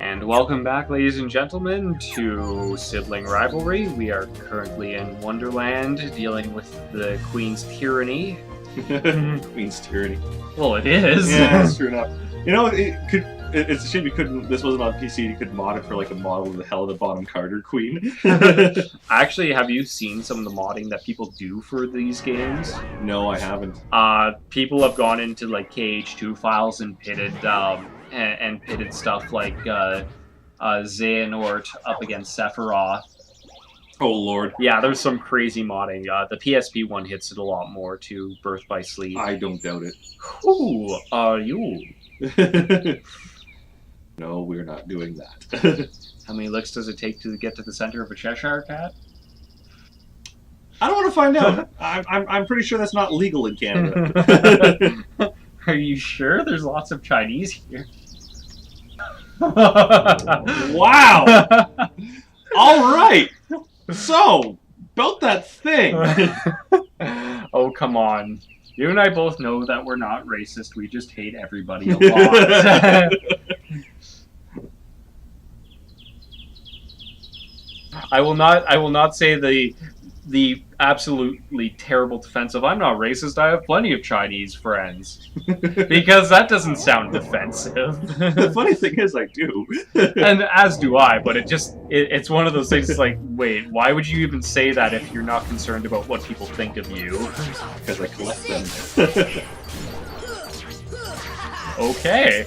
And welcome back, ladies and gentlemen, to Sibling Rivalry. We are currently in Wonderland, dealing with the Queen's tyranny. Queen's tyranny. Well, it is. Yeah, that's true enough. You know, it's a shame you couldn't. This wasn't on PC. You could mod it for like a model of the Helena Bonham Carter Queen. Actually, have you seen some of the modding that people do for these games? No, I haven't. People have gone into like KH2 files and pitted and pitted stuff like Xehanort up against Sephiroth. Oh lord. Yeah, there's some crazy modding. The PSP one hits it a lot more too. Birth by Sleep. I don't doubt it. Who are you? No, we're not doing that. How many licks does it take to get to the center of a Cheshire cat? I don't want to find out. I'm pretty sure that's not legal in Canada. Are you sure? There's lots of Chinese here. Wow! All right. So, about that thing. Oh, come on. You and I both know that we're not racist. We just hate everybody a lot. I will not say the absolutely terrible defense of I'm not racist, I have plenty of Chinese friends. Because that doesn't sound defensive. The funny thing is I do. And as do I, but it's one of those things like, wait, why would you even say that if you're not concerned about what people think of you? Because I collect them. Okay.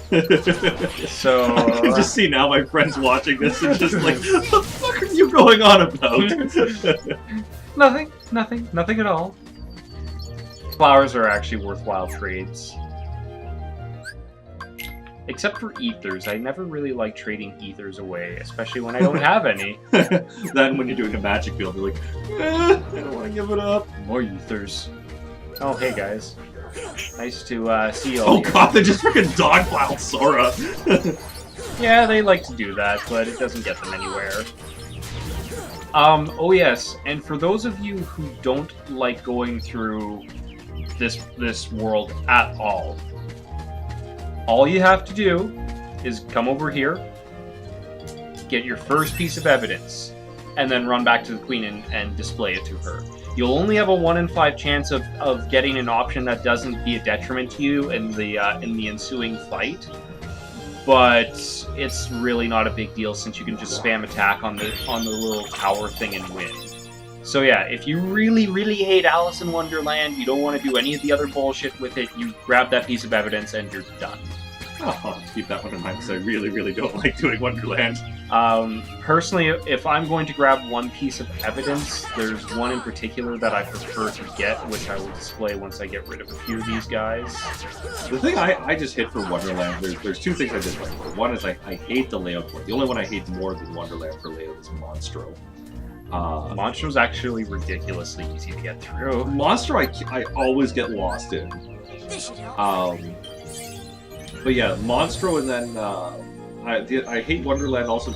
So... I can just see now my friends watching this and just like, what the fuck are you going on about? Nothing at all. Flowers are actually worthwhile trades. Except for ethers. I never really like trading ethers away, especially when I don't have any. Then when you're doing a magic build, you're like, I don't want to give it up. More ethers. Oh, hey guys. Nice to see you all. Oh god, they just freaking dogpiled Sora. Yeah, they like to do that, but it doesn't get them anywhere. Oh yes, and for those of you who don't like going through this world at all you have to do is come over here, get your first piece of evidence, and then run back to the Queen and display it to her. You'll only have a 1 in 5 chance of getting an option that doesn't be a detriment to you in the ensuing fight. But it's really not a big deal since you can just spam attack on the little tower thing and win. So yeah, if you really, really hate Alice in Wonderland, you don't want to do any of the other bullshit with it, you grab that piece of evidence and you're done. Oh, I'll have to keep that one in mind because I really, really don't like doing Wonderland. Personally, if I'm going to grab one piece of evidence, there's one in particular that I prefer to get, which I will display once I get rid of a few of these guys. The thing I just hit for Wonderland, there's two things I did like for. One is I hate the layout for it. The only one I hate more than Wonderland for layout is Monstro. Monstro's actually ridiculously easy to get through. Monstro I always get lost in. But yeah, Monstro, and then I hate Wonderland also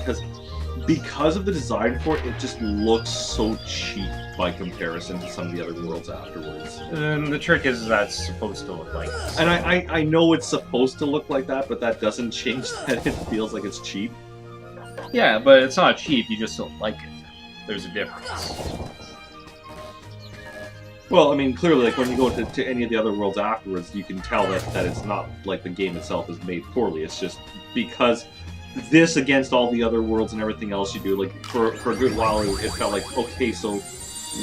because of the design for it. It just looks so cheap by comparison to some of the other worlds afterwards. And the trick is that's supposed to look like this. And I know it's supposed to look like that, but that doesn't change that it feels like it's cheap. Yeah, but it's not cheap. You just don't like it. There's a difference. Well, I mean, clearly, like when you go to any of the other worlds afterwards, you can tell that it's not like the game itself is made poorly. It's just because this against all the other worlds and everything else you do, like for a good while, it felt like, okay, so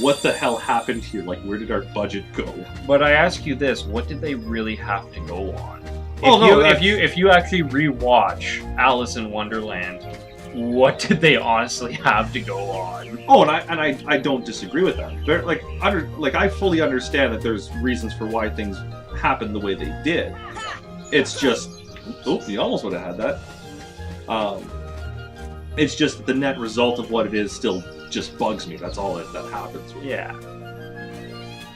what the hell happened here? Like, where did our budget go? But I ask you this: what did they really have to go on? If you actually rewatch Alice in Wonderland, what did they honestly have to go on? Oh, and I don't disagree with that. I fully understand that there's reasons for why things happened the way they did. It's just, you almost would have had that. It's just that the net result of what it is still just bugs me. That's all that happens. Yeah.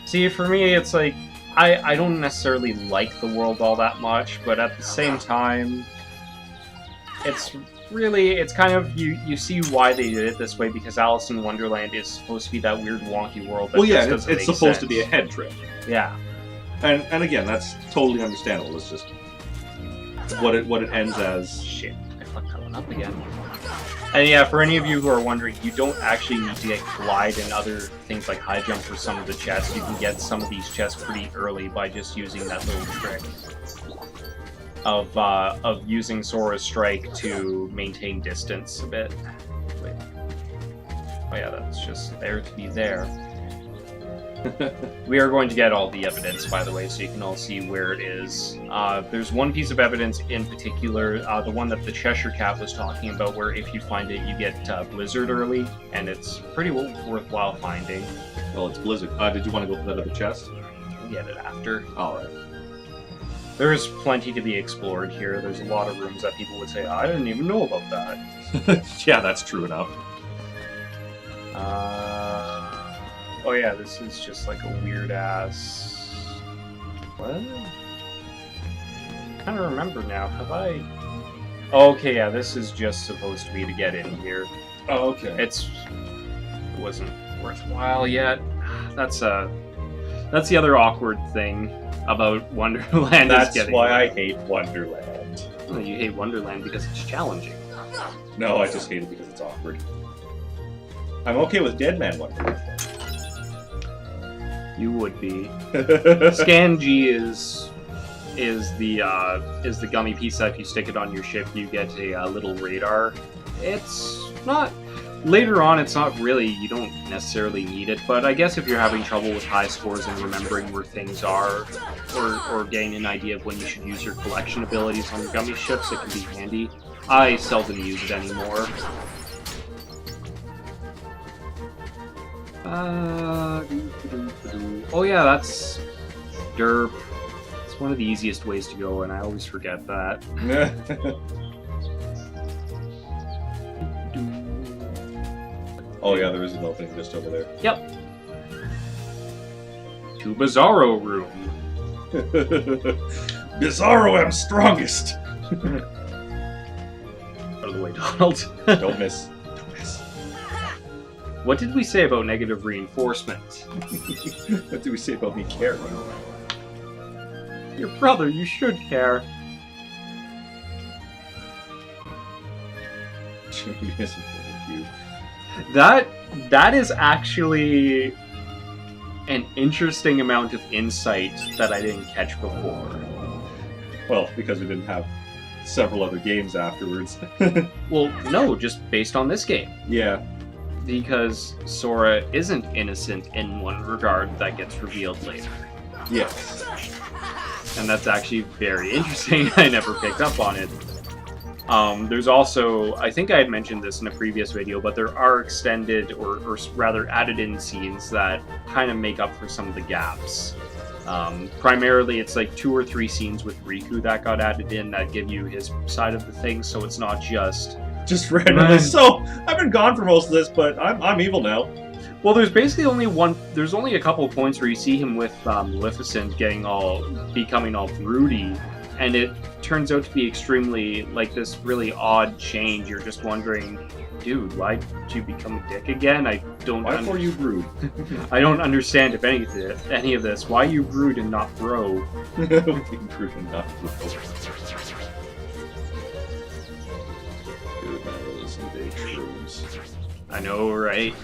See, for me, it's like I don't necessarily like the world all that much, but at the same time, it's kind of, you see why they did it this way, because Alice in Wonderland is supposed to be that weird wonky world that it's supposed to be a head trip. Yeah. And again, that's totally understandable. It's just what it ends as. Shit. I fuck coming up again. And yeah, for any of you who are wondering, you don't actually need to get glide and other things like high jump for some of the chests. You can get some of these chests pretty early by just using that little trick of using Sora's Strike to maintain distance a bit. Wait. Oh yeah, that's just there to be there. We are going to get all the evidence, by the way, so you can all see where it is. There's one piece of evidence in particular, the one that the Cheshire Cat was talking about, where if you find it, you get Blizzard early, and it's pretty worthwhile finding. Well, it's Blizzard. Did you want to go for that other chest? We'll get it after. Alright. There's plenty to be explored here. There's a lot of rooms that people would say, I didn't even know about that. Yeah, that's true enough. Oh yeah, this is just like a weird ass. What? I kind of remember now. Have I? Oh, okay, yeah, this is just supposed to be to get in here. Oh, okay. It wasn't worthwhile yet. That's the other awkward thing about Wonderland. That's why I hate Wonderland. Oh, you hate Wonderland because it's challenging. No, I just hate it because it's awkward. I'm okay with Dead Man Wonderland. You would be. Scan G is the gummy piece that if you stick it on your ship, you get a little radar. It's not. Later on, it's not really. You don't necessarily need it, but I guess if you're having trouble with high scores and remembering where things are, or getting an idea of when you should use your collection abilities on your gummy ships, it can be handy. I seldom use it anymore. Oh yeah, that's derp. It's one of the easiest ways to go, and I always forget that. Oh yeah, there is a little thing just over there. Yep. To Bizarro Room. Bizarro am strongest! Out of the way, Donald. Don't miss. What did we say about negative reinforcement? What did we say about me caring? Your brother, you should care. That is actually an interesting amount of insight that I didn't catch before. Well, because we didn't have several other games afterwards. Well, no, just based on this game. Yeah. Because Sora isn't innocent in one regard that gets revealed later. Yes. And that's actually very interesting. I never picked up on it. There's also, I think I had mentioned this in a previous video, but there are extended, or rather added in scenes that kind of make up for some of the gaps. Primarily, it's like 2 or 3 scenes with Riku that got added in that give you his side of the thing, so it's not just random. So, I've been gone for most of this, but I'm evil now. Well, there's basically there's only a couple of points where you see him with Maleficent becoming all broody, and it turns out to be extremely, like, this really odd change. You're just wondering, dude, why did you become a dick again? I don't. Why were you rude? I don't understand any of this. Why you rude and not bro? Being rude and not bro. Dude, man, those are big shrooms. I know, right?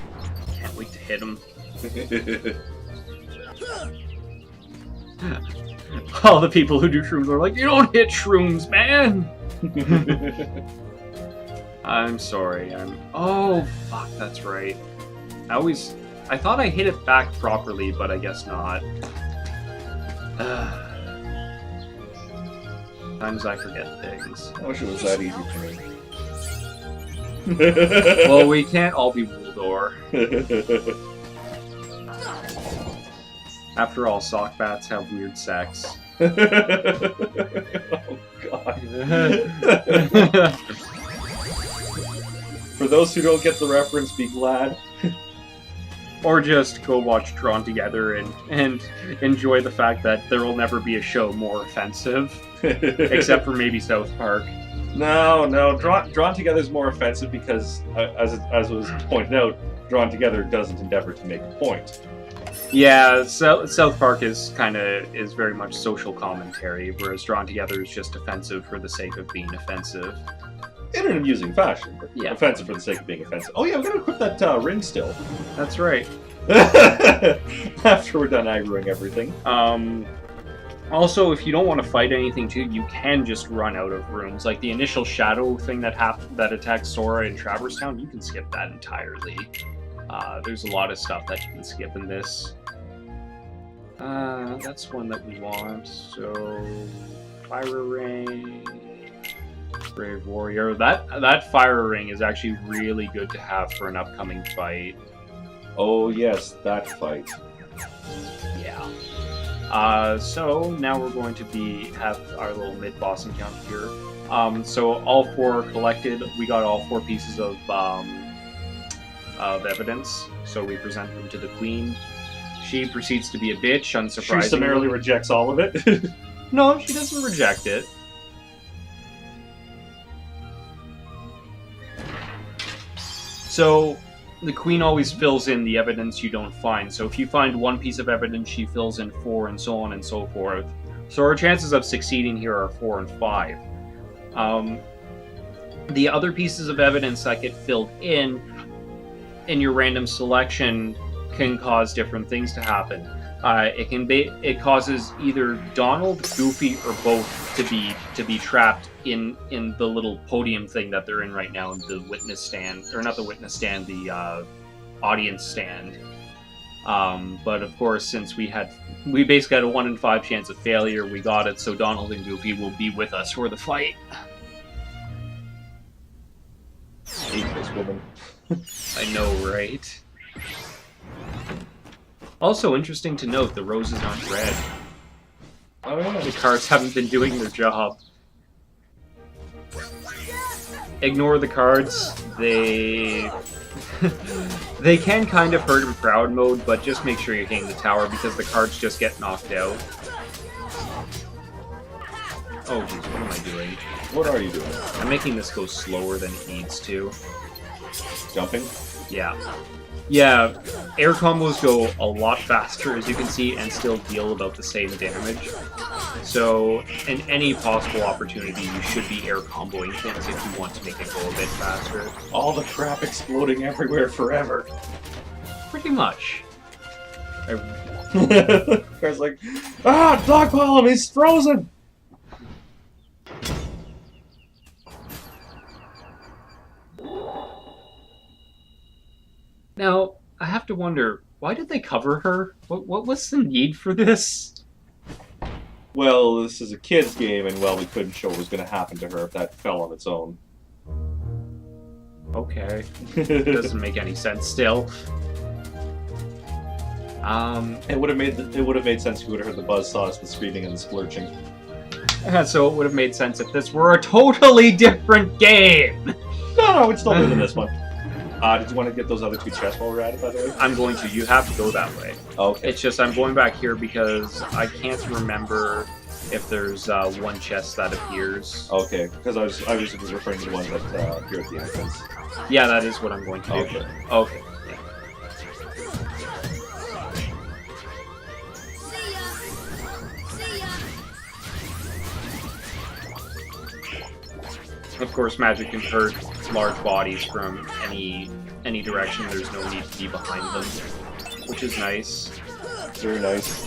Can't wait to hit him. All the people who do shrooms are like, you don't hit shrooms, man! I'm sorry, oh, fuck, that's right. I thought I hit it back properly, but I guess not. Sometimes I forget things. I wish it was that easy for me. Well, we can't all be Wuldor. After all, sock bats have weird sex. Oh, God. For those who don't get the reference, be glad. Or just go watch Drawn Together and enjoy the fact that there will never be a show more offensive. Except for maybe South Park. No, Drawn Together is more offensive because, as was pointed out, Drawn Together doesn't endeavor to make a point. Yeah, South Park is very much social commentary, whereas Drawn Together is just offensive for the sake of being offensive. In an amusing fashion, but Yeah. offensive for the sake of being offensive. Oh yeah, we gotta equip that ring still. That's right. After we're done aggroing everything. Also, if you don't want to fight anything too, you can just run out of rooms. Like the initial shadow thing that attacks Sora in Traverse Town, you can skip that entirely. There's a lot of stuff that you can skip in this. That's one that we want. So, Fire Ring, Brave Warrior. That Fire Ring is actually really good to have for an upcoming fight. Oh yes, that fight. Yeah. So now we're going to have our little mid-boss encounter here. So all 4 are collected. We got all 4 pieces of evidence. So we present them to the queen. She proceeds to be a bitch, unsurprisingly. She summarily rejects all of it. No, she doesn't reject it. So the queen always fills in the evidence you don't find. So if you find 1 piece of evidence, she fills in 4, and so on and so forth. So our chances of succeeding here are 4 and 5. The other pieces of evidence that get filled in your random selection can cause different things to happen. It causes either Donald, Goofy, or both to be trapped in the little podium thing that they're in right now, in the witness stand, or not the witness stand, the audience stand. But of course, since we basically had a 1 in 5 chance of failure, we got it. So Donald and Goofy will be with us for the fight. Hate this woman. I know, right? Also, interesting to note, the roses aren't red. Oh yeah. The cards haven't been doing their job. Ignore the cards. They can kind of hurt in crowd mode, but just make sure you're hitting the tower because the cards just get knocked out. Oh jeez, what am I doing? What are you doing? I'm making this go slower than it needs to. Jumping? Yeah. Yeah, air combos go a lot faster, as you can see, and still deal about the same damage. So, in any possible opportunity, you should be air comboing things if you want to make it go a bit faster. All the crap exploding everywhere forever. Pretty much. Guy's like, dog pile him, he's frozen! Now, I have to wonder, why did they cover her? What was the need for this? Well, this is a kid's game, and we couldn't show what was going to happen to her if that fell on its own. Okay. Doesn't make any sense still. It would have made sense if you would have heard the buzzsaws, the screaming, and the splurching. So it would have made sense if this were a totally different game! No, it's still better than this one. Did you want to get those other 2 chests while we're at it, by the way? I'm going to. You have to go that way. Okay. It's just I'm going back here because I can't remember if there's 1 chest that appears. Okay, because I was referring to the ones that appear at the entrance. Yeah, that is what I'm going to do. Okay. Okay. Yeah. Of course, magic can hurt large bodies from any direction. There's no need to be behind them, which is nice. Very nice.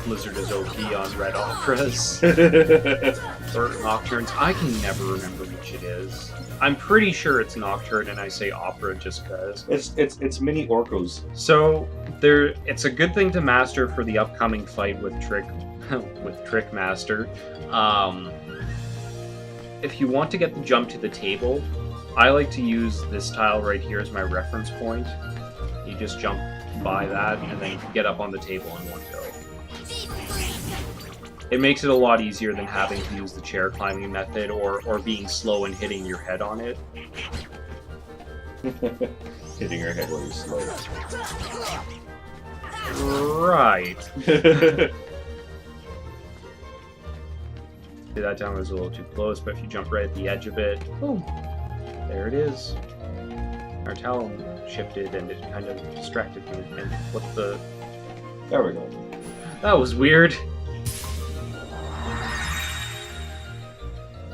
Blizzard is OP on red operas. Or nocturnes. I can never remember which it is. I'm pretty sure it's nocturne, and I say opera just because. It's mini orcos. So it's a good thing to master for the upcoming fight with Trickmaster. If you want to get the jump to the table, I like to use this tile right here as my reference point. You just jump by that and then get up on the table in one go. It makes it a lot easier than having to use the chair climbing method or being slow and hitting your head on it. Hitting your head while you're slow. Right. That time was a little too close, but if you jump right at the edge of it, boom, there it is. Our talon shifted and it kind of distracted me and flipped the... There we go. That was weird.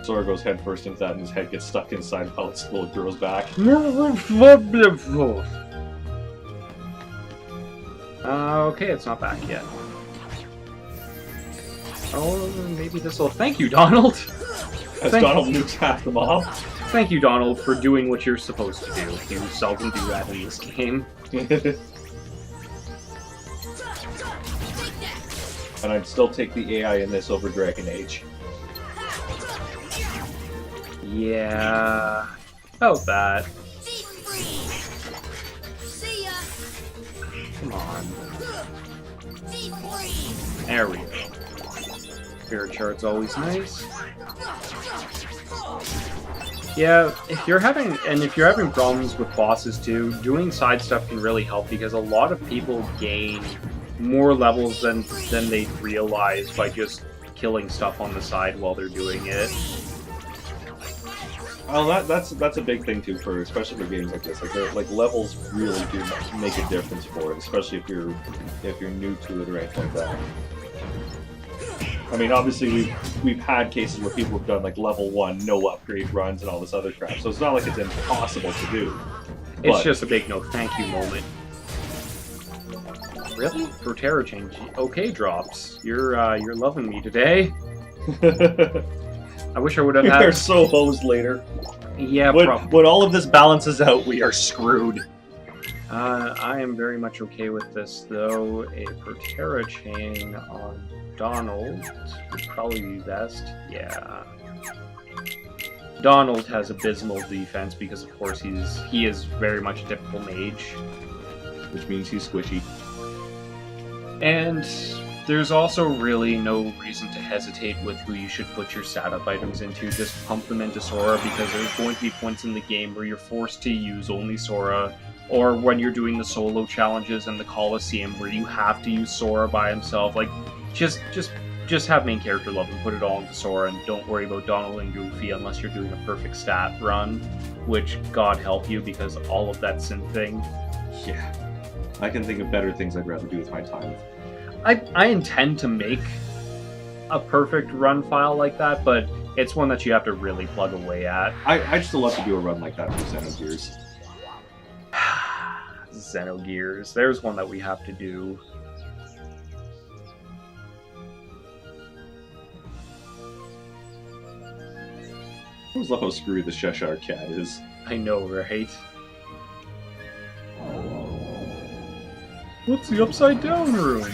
Sora goes head first into that, and his head gets stuck inside while it slowly grows back. Okay, it's not back yet. Oh, maybe this will. Thank you, Donald. As Donald nukes half the mob. Thank you, Donald, for doing what you're supposed to do. You seldom do that in this game. And I'd still take the AI in this over Dragon Age. Yeah, about that. Come on. There we go. Spirit Shard's always nice. Yeah, if you're having problems with bosses too, doing side stuff can really help because a lot of people gain more levels than they realize by just killing stuff on the side while they're doing it. Well, that's a big thing too, for especially for games like this. Like levels really do make a difference for it, especially if you're new to it or anything like that. I mean, obviously we've had cases where people have done like level 1 no upgrade runs and all this other crap, so it's not like it's impossible to do. It's just a big no thank you moment. Really? For Terror Change? Okay, Drops. You're loving me today. I wish I would have had... They're so hosed later. Yeah, when all of this balances out, we are screwed. I am very much okay with this, though. A Proterra chain on Donald would probably be best. Yeah. Donald has abysmal defense because, of course, he is very much a typical mage. Which means he's squishy. And there's also really no reason to hesitate with who you should put your stat-up items into. Just pump them into Sora, because there's going to be points in the game where you're forced to use only Sora, or when you're doing the solo challenges in the Coliseum where you have to use Sora by himself. Like, just have main character love and put it all into Sora, and don't worry about Donald and Goofy unless you're doing a perfect stat run, which God help you, because all of that synth thing. Yeah. I can think of better things I'd rather do with my time. I intend to make a perfect run file like that, but it's one that you have to really plug away at. I'd still love to do a run like that for Xenogears. Xenogears. There's one that we have to do. I always love how screwy the Cheshire Cat is. I know, right? What's the upside down room?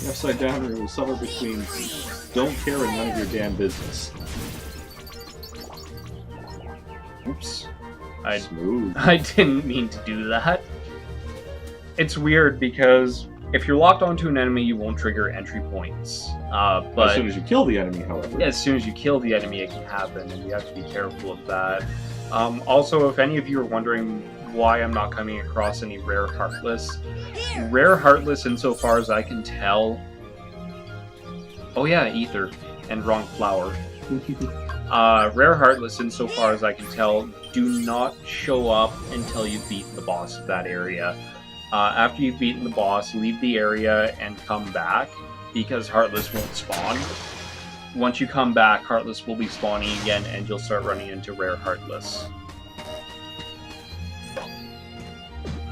The upside down room is somewhere between don't care and none of your damn business. Oops. Smooth. I didn't mean to do that. It's weird because if you're locked onto an enemy, you won't trigger entry points. But as soon as you kill the enemy, however. As soon as you kill the enemy, it can happen, and you have to be careful of that. Also, if any of you are wondering why I'm not coming across any rare Heartless, insofar as I can tell... Oh yeah, Ether, and wrong flower. Rare Heartless, insofar as I can tell, do not show up until you've beaten the boss of that area. After you've beaten the boss, leave the area and come back, because Heartless won't spawn. Once you come back, Heartless will be spawning again, and you'll start running into rare Heartless.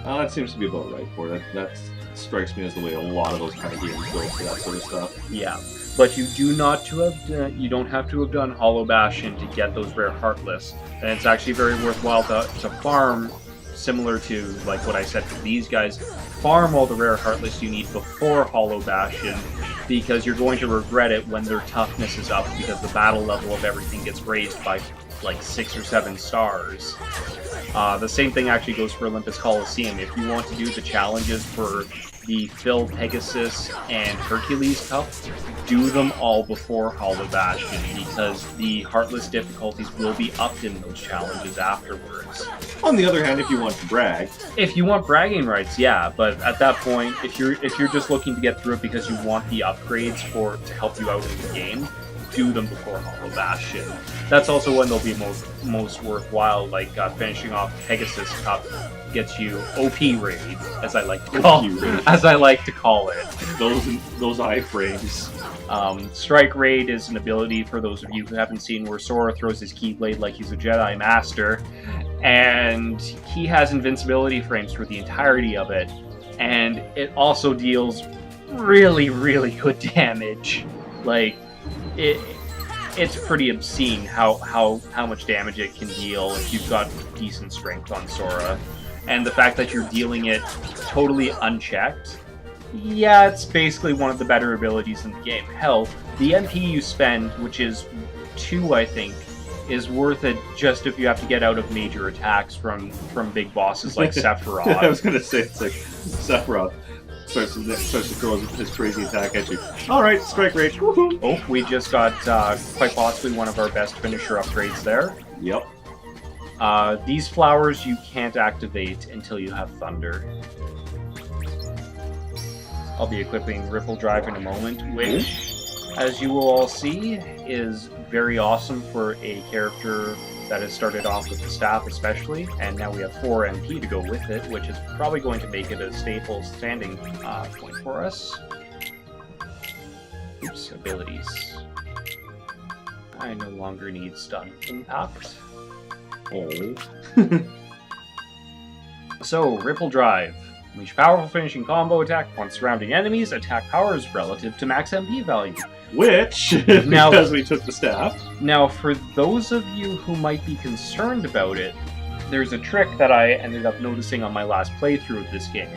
That seems to be about right for it. That strikes me as the way a lot of those kind of games go for that sort of stuff. Yeah, but you don't have to have done Hollow Bastion to get those rare Heartless, and it's actually very worthwhile to farm, similar to like what I said for these guys. Farm all the rare Heartless you need before Hollow Bastion, because you're going to regret it when their toughness is up, because the battle level of everything gets raised by like 6 or 7 stars. The same thing actually goes for Olympus Coliseum. If you want to do the challenges for the Phil Pegasus and Hercules Cup, do them all before Hollow Bastion, because the Heartless difficulties will be upped in those challenges afterwards. On the other hand, if you want to brag... If you want bragging rights, yeah, but at that point, if you're just looking to get through it because you want the upgrades to help you out in the game, do them before Hollow Bastion. That's also when they'll be most worthwhile, like finishing off Pegasus Cup gets you OP raid, as I like to call it. those iframes. Strike Raid is an ability, for those of you who haven't seen, where Sora throws his Keyblade like he's a Jedi Master, and he has invincibility frames for the entirety of it, and it also deals really, really good damage. Like, it's pretty obscene how much damage it can deal if you've got decent strength on Sora. And the fact that you're dealing it totally unchecked, yeah, it's basically one of the better abilities in the game. Hell, the MP you spend, which is 2, I think, is worth it just if you have to get out of major attacks from big bosses like Sephiroth. I was gonna say, it's like Sephiroth starts to throw his crazy attack at you. Alright, Strike Rage. Woohoo! Oh, we just got quite possibly one of our best finisher upgrades there. Yep. These flowers you can't activate until you have Thunder. I'll be equipping Ripple Drive in a moment, which, as you will all see, is very awesome for a character that has started off with the staff especially, and now we have 4 MP to go with it, which is probably going to make it a staple standing point for us. Oops, abilities. I no longer need Stun Impact. Oh. So, Ripple Drive. Unleash powerful finishing combo attack on surrounding enemies. Attack power is relative to max MP value. Which, Now, because we took the staff. Now, for those of you who might be concerned about it, there's a trick that I ended up noticing on my last playthrough of this game.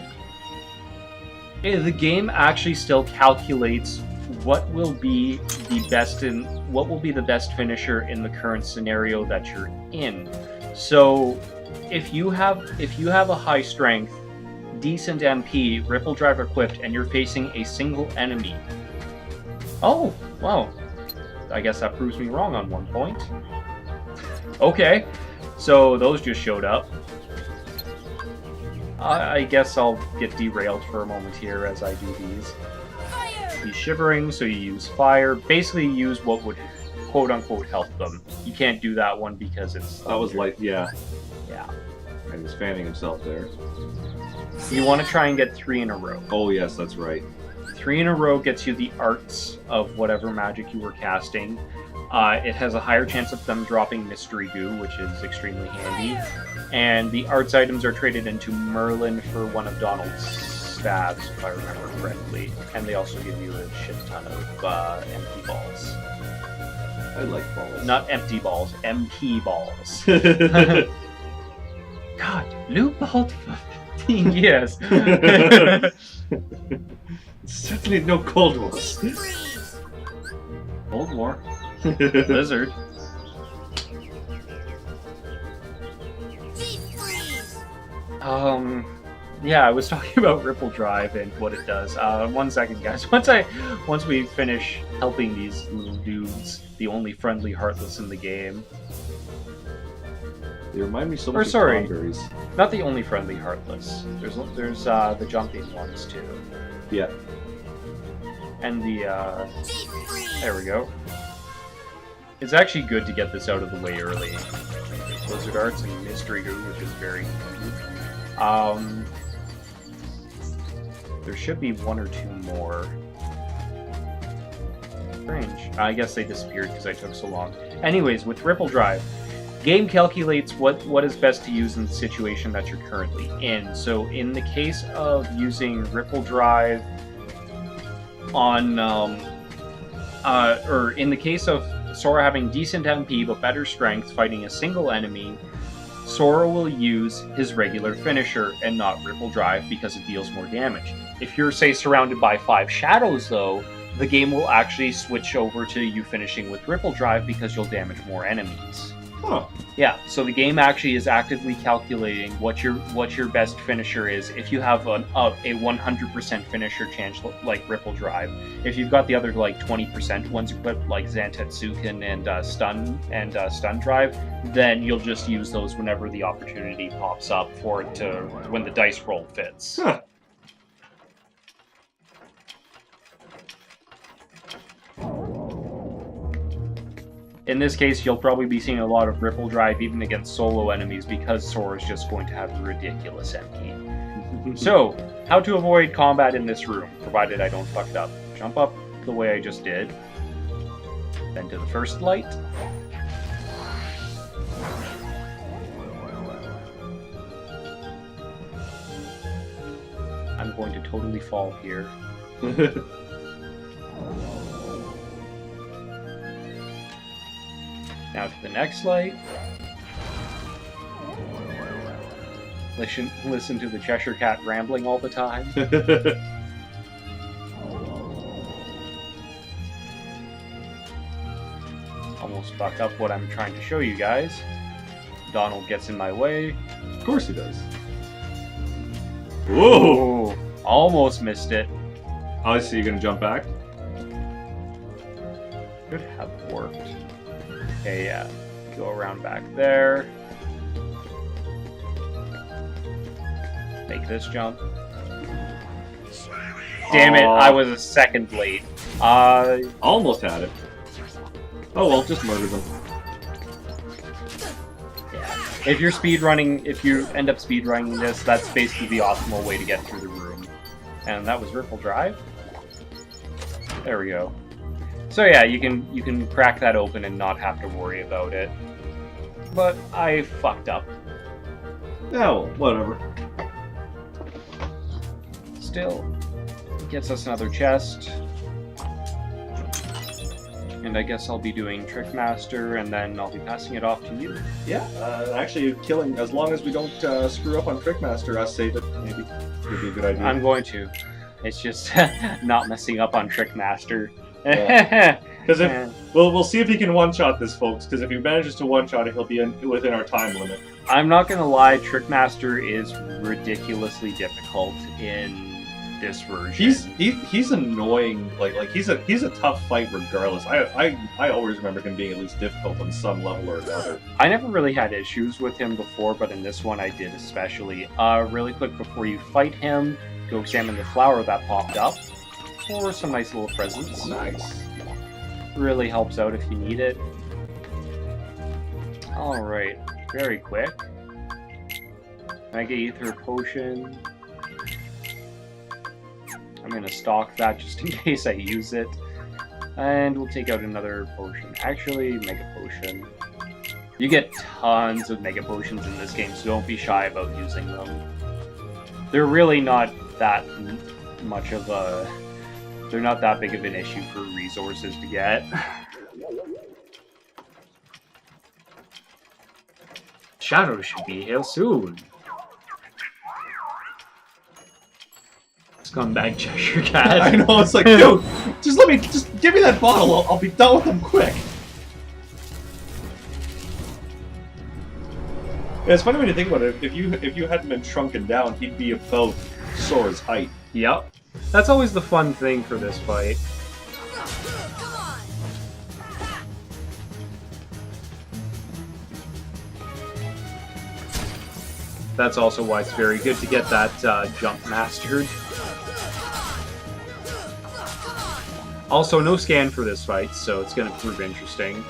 The game actually still calculates what will be the best finisher in the current scenario that you're in. So, if you have a high strength, decent MP, Ripple Drive equipped, and you're facing a single enemy. Oh, well, I guess that proves me wrong on one point. Okay, so those just showed up. I guess I'll get derailed for a moment here as I do these. He's shivering, so you use fire. Basically, you use what would quote-unquote help them. You can't do that one because it's... That was like, yeah. Yeah. And he's fanning himself there. You want to try and get 3 in a row. Oh, yes, that's right. 3 in a row gets you the arts of whatever magic you were casting. It has a higher chance of them dropping Mystery Goo, which is extremely handy. And the arts items are traded into Merlin for one of Donald's stabs, if I remember correctly. And they also give you a shit ton of empty balls. I like balls. Not empty balls, MP balls. God, loop ball 15 years. Certainly no cold ones. Hold more. Blizzard. Yeah, I was talking about Ripple Drive and what it does. 1 second, guys. Once we finish helping these little dudes, the only friendly Heartless in the game. They remind me so much of sorry, Cranberries. not the only friendly Heartless. There's the jumping ones too. Yeah. And the there we go. It's actually good to get this out of the way early. Blizzard Arts and Mystery Goo, which is very good. There should be 1 or 2 more. Strange. I guess they disappeared because I took so long. Anyways, with Ripple Drive, game calculates what is best to use in the situation that you're currently in. So in the case of using Ripple Drive on, or in the case of Sora having decent MP but better strength fighting a single enemy, Sora will use his regular finisher and not Ripple Drive because it deals more damage. If you're, say, surrounded by 5 shadows, though, the game will actually switch over to you finishing with Ripple Drive because you'll damage more enemies. Huh. Yeah, so the game actually is actively calculating what your best finisher is. If you have a 100% finisher chance like Ripple Drive, if you've got the other like 20% ones equipped like Zantetsuken and Stun Drive, then you'll just use those whenever the opportunity pops up for it to when the dice roll fits. Huh. In this case, you'll probably be seeing a lot of Ripple Drive even against solo enemies because Sora's just going to have ridiculous MP. So, how to avoid combat in this room, provided I don't fuck it up. Jump up the way I just did. Then to the first light. I'm going to totally fall here. Now to the next light. Listen to the Cheshire Cat rambling all the time. Almost fucked up what I'm trying to show you guys. Donald gets in my way. Of course he does. Whoa! Ooh, almost missed it. I see. You're gonna jump back. Could have worked. Okay, yeah. Go around back there. Make this jump. Damn it, I was a second late. Almost had it. Oh well, just murder them. Yeah. If you're speedrunning, if you end up speedrunning this, that's basically the optimal way to get through the room. And that was Ripple Drive. There we go. So yeah, you can crack that open and not have to worry about it. But I fucked up. Yeah, well, whatever. Still, gets us another chest. And I guess I'll be doing Trickmaster, and then I'll be passing it off to you. Yeah, actually, killing, as long as we don't screw up on Trickmaster, us save it, maybe. Would be a good idea. I'm going to. It's just not messing up on Trickmaster. Because we'll see if he can one-shot this, folks, because if he manages to one-shot it, he'll be within our time limit. I'm not going to lie, Trickmaster is ridiculously difficult in this version. He's annoying. Like he's a tough fight regardless. I always remember him being at least difficult on some level or another. I never really had issues with him before, but in this one I did especially. Really quick before you fight him, go examine the flower that popped up for some nice little presents. Nice. Really helps out if you need it. All right, very quick. Mega Ether Potion. I'm going to stock that just in case I use it. And we'll take out another potion. Actually, Mega Potion. You get tons of Mega Potions in this game, so don't be shy about using them. They're really not that much of a... They're not that big of an issue for resources to get. Shadow should be here soon. Scumbag Cheshire Cat. I know, it's like, dude, just give me that bottle. I'll be done with them quick. Yeah, it's funny when you think about it. If you hadn't been shrunken down, he'd be about Sora's height. Yep. That's always the fun thing for this fight. That's also why it's very good to get that jump mastered. Also, no scan for this fight, so it's going to prove interesting.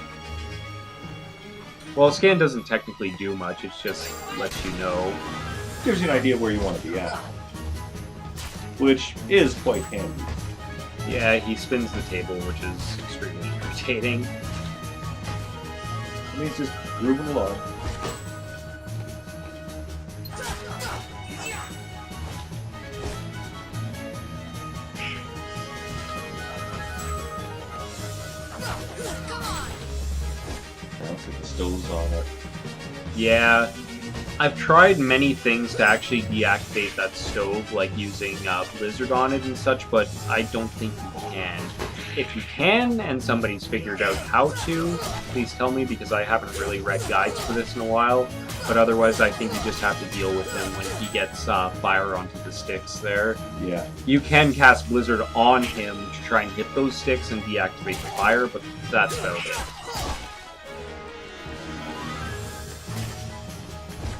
Well, scan doesn't technically do much, it just lets you know. Gives you an idea of where you want to be at. Which is quite handy. Yeah, he spins the table, which is extremely irritating. I mean, he's just grooving along. Looks like the stove's on it. Yeah, I've tried many things to actually deactivate that stove, like using Blizzard on it and such, but I don't think you can. If you can, and somebody's figured out how to, please tell me, because I haven't really read guides for this in a while. But otherwise, I think you just have to deal with him when he gets fire onto the sticks there. Yeah. You can cast Blizzard on him to try and hit those sticks and deactivate the fire, but that's about it.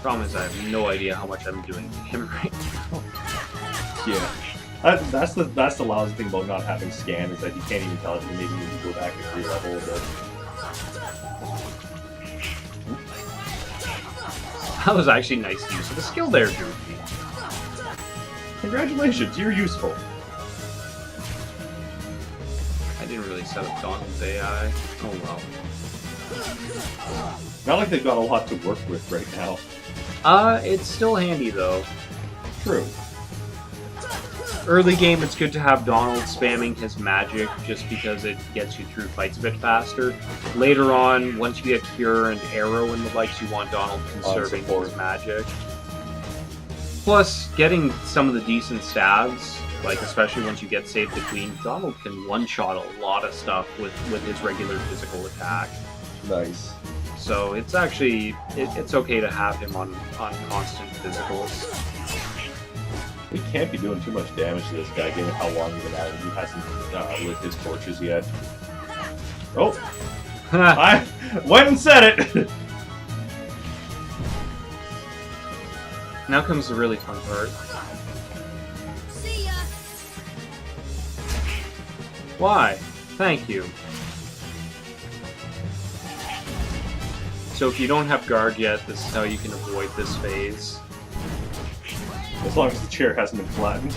Problem is, I have no idea how much I'm doing to him right now. Yeah. That's the lousy thing about not having scan, is that you can't even tell if you maybe need to go back and re-level a bit. That was actually nice use of the skill there, Goofy. Congratulations, you're useful. I didn't really set up Donald's AI. Oh well. Not like they've got a lot to work with right now. It's still handy though. True. Early game, it's good to have Donald spamming his magic just because it gets you through fights a bit faster. Later on, once you get Cure and Arrow and the likes, you want Donald conserving his magic. Plus, getting some of the decent stabs, like especially once you get Save the Queen, Donald can one-shot a lot of stuff with his regular physical attack. Nice. So it's actually, it's okay to have him on constant physicals. We can't be doing too much damage to this guy, given how long he's been at it. He hasn't lit his torches yet. Oh! I went and said it! Now comes the really fun part. See ya. Why? Thank you. So if you don't have guard yet, this is how you can avoid this phase. As long as the chair hasn't been flattened.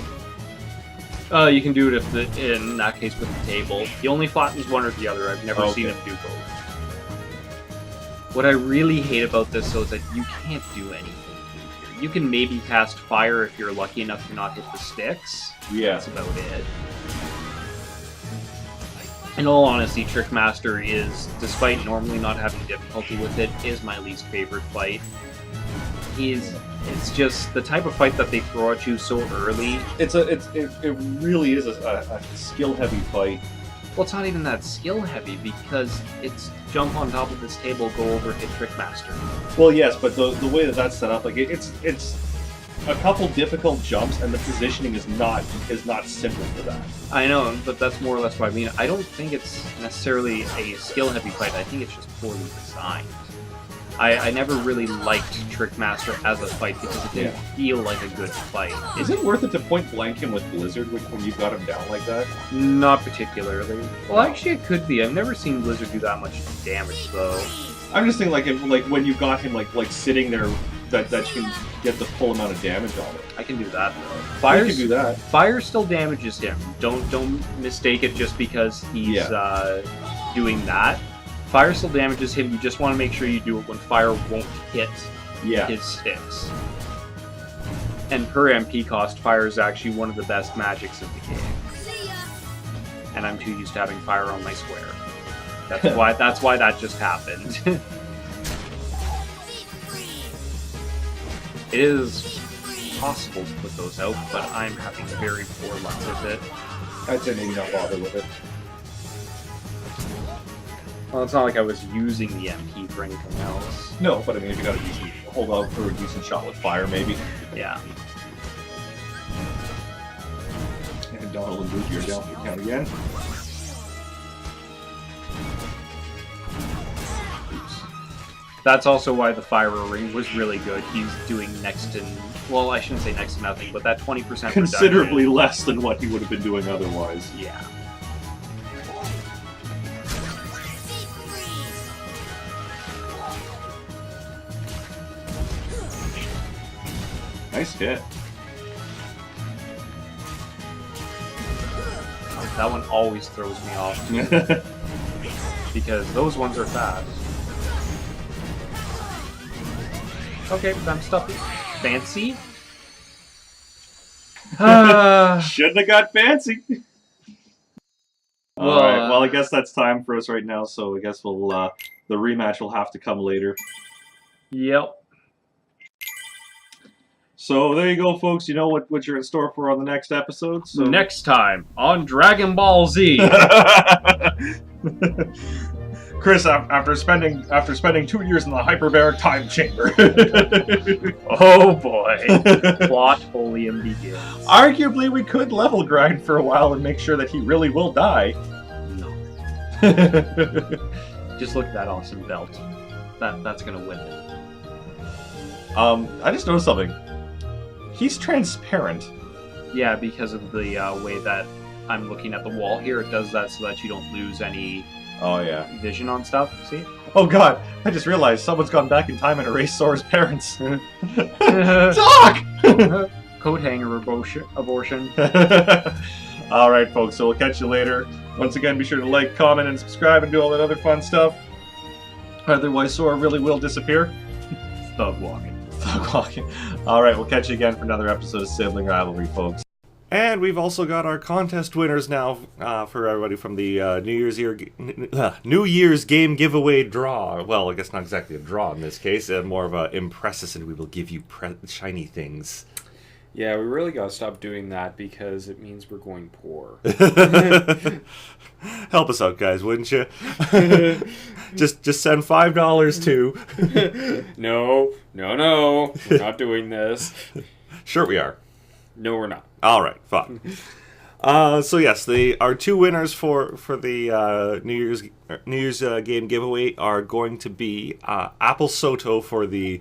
You can do it in that case with the table. He only flattens one or the other. I've never seen him do both. What I really hate about this though is that you can't do anything here. You can maybe cast fire if you're lucky enough to not hit the sticks. Yeah. That's about it. In all honesty, Trickmaster is, despite normally not having difficulty with it, is my least favorite fight. It's just the type of fight that they throw at you so early. It really is a skill-heavy fight. Well, it's not even that skill-heavy because it's jump on top of this table, go over, hit Trickmaster. Well, yes, but the way that that's set up, like it's a couple difficult jumps, and the positioning is not simple for that. I know, but that's more or less what I mean. I don't think it's necessarily a skill-heavy fight. I think it's just poorly designed. I never really liked Trickmaster as a fight because it didn't feel like a good fight. Is it worth it to point blank him with Blizzard when you've got him down like that? Not particularly. Well, actually, it could be. I've never seen Blizzard do that much damage, though. I'm just thinking, like, when you got him like sitting there, that you can get the full amount of damage on it. I can do that, though. Fire can do that. Fire still damages him. Don't mistake it just because he's doing that. Fire still damages him, you just want to make sure you do it when fire won't hit his sticks. And per MP cost, fire is actually one of the best magics of the game. See ya. And I'm too used to having fire on my square. That's why that just happened. It is possible to put those out, but I'm having very poor luck with it. I'd say maybe not bother with it. Well, it's not like I was using the MP for anything else. No, but I mean, if you got a decent hold out for a decent shot with fire, maybe. Yeah. And Donald and Luke, you're down for the count again. Oops. That's also why the fire ring was really good. He's doing next to, well, I shouldn't say next to nothing, but that 20% Considerably reduction. less than what he would have been doing otherwise. Yeah. Nice hit. That one always throws me off, because those ones are fast. Okay, I'm stuffy. Fancy? Shouldn't have got fancy. Well, Alright, well I guess that's time for us right now, so I guess we'll the rematch will have to come later. Yep. So there you go, folks. You know what you're in store for on the next episode. So Next time on Dragon Ball Z. Chris, after spending 2 years in the hyperbaric time chamber. Oh boy. Plot Folium begins. Arguably, we could level grind for a while and make sure that he really will die. No. Just look at that awesome belt. That's gonna win it. I just noticed something. He's transparent. Yeah, because of the way that I'm looking at the wall here, it does that so that you don't lose any Oh yeah. vision on stuff. See? Oh god, I just realized someone's gone back in time and erased Sora's parents. Doc! coat hanger abortion. All right, folks. So we'll catch you later. Once again, be sure to like, comment, and subscribe, and do all that other fun stuff. Otherwise, Sora really will disappear. Thug walking. Thug walking. All right, we'll catch you again for another episode of Sibling Rivalry, folks. And we've also got our contest winners now for everybody from the New Year's game giveaway draw. Well, I guess not exactly a draw in this case, more of a impress us and we will give you shiny things. Yeah, we really gotta stop doing that because it means we're going poor. Help us out, guys, wouldn't you? just send $5 to. No, we're not doing this. Sure, we are. No, we're not. All right, fine. So yes, our two winners for the New Year's game giveaway are going to be Apple Soto for the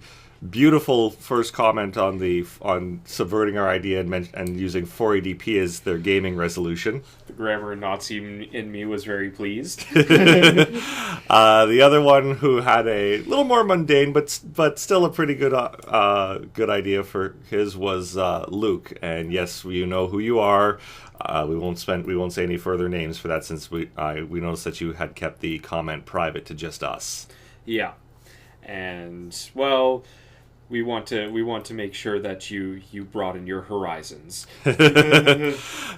beautiful first comment on subverting our idea and using 480p as their gaming resolution. The grammar Nazi in me was very pleased. The other one who had a little more mundane but still a pretty good idea for his was Luke. And yes, you know who you are. We won't say any further names for that since we noticed that you had kept the comment private to just us. Yeah, and well, we want to make sure that you broaden your horizons.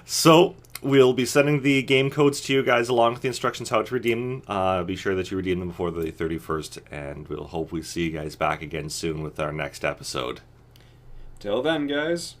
So we'll be sending the game codes to you guys along with the instructions how to redeem them. Be sure that you redeem them before the 31st, and we'll hopefully see you guys back again soon with our next episode. Till then, guys.